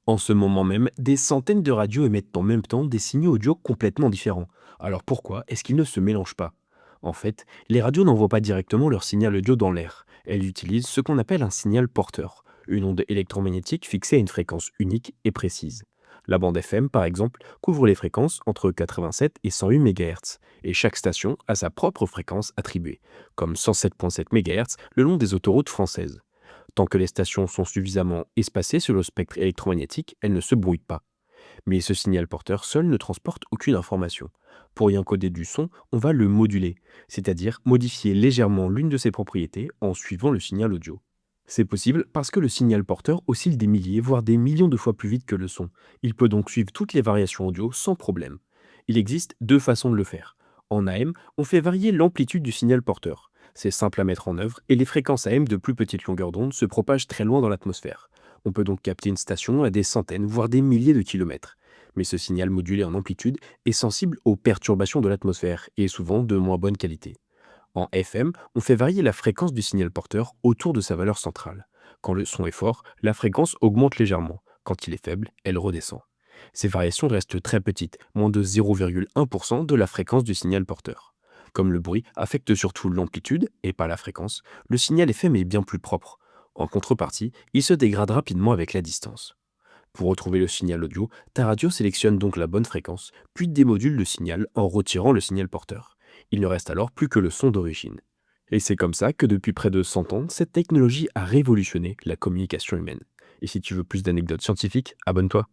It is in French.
En ce moment même, des centaines de radios émettent en même temps des signaux audio complètement différents. Alors pourquoi est-ce qu'ils ne se mélangent pas? En fait, les radios n'envoient pas directement leur signal audio dans l'air. Elles utilisent ce qu'on appelle un signal porteur, une onde électromagnétique fixée à une fréquence unique et précise. La bande FM, par exemple, couvre les fréquences entre 87 et 108 MHz, et chaque station a sa propre fréquence attribuée, comme 107,7 MHz le long des autoroutes françaises. Tant que les stations sont suffisamment espacées sur le spectre électromagnétique, elles ne se brouillent pas. Mais ce signal porteur seul ne transporte aucune information. Pour y encoder du son, on va le moduler, c'est-à-dire modifier légèrement l'une de ses propriétés en suivant le signal audio. C'est possible parce que le signal porteur oscille des milliers, voire des millions de fois plus vite que le son. Il peut donc suivre toutes les variations audio sans problème. Il existe deux façons de le faire. En AM, on fait varier l'amplitude du signal porteur. C'est simple à mettre en œuvre et les fréquences AM de plus petite longueur d'onde se propagent très loin dans l'atmosphère. On peut donc capter une station à des centaines, voire des milliers de kilomètres. Mais ce signal modulé en amplitude est sensible aux perturbations de l'atmosphère et est souvent de moins bonne qualité. En FM, on fait varier la fréquence du signal porteur autour de sa valeur centrale. Quand le son est fort, la fréquence augmente légèrement. Quand il est faible, elle redescend. Ces variations restent très petites, moins de 0,1% de la fréquence du signal porteur. Comme le bruit affecte surtout l'amplitude et pas la fréquence, le signal FM est bien plus propre. En contrepartie, il se dégrade rapidement avec la distance. Pour retrouver le signal audio, ta radio sélectionne donc la bonne fréquence, puis démodule le signal en retirant le signal porteur. Il ne reste alors plus que le son d'origine. Et c'est comme ça que depuis près de 100 ans, cette technologie a révolutionné la communication humaine. Et si tu veux plus d'anecdotes scientifiques, abonne-toi.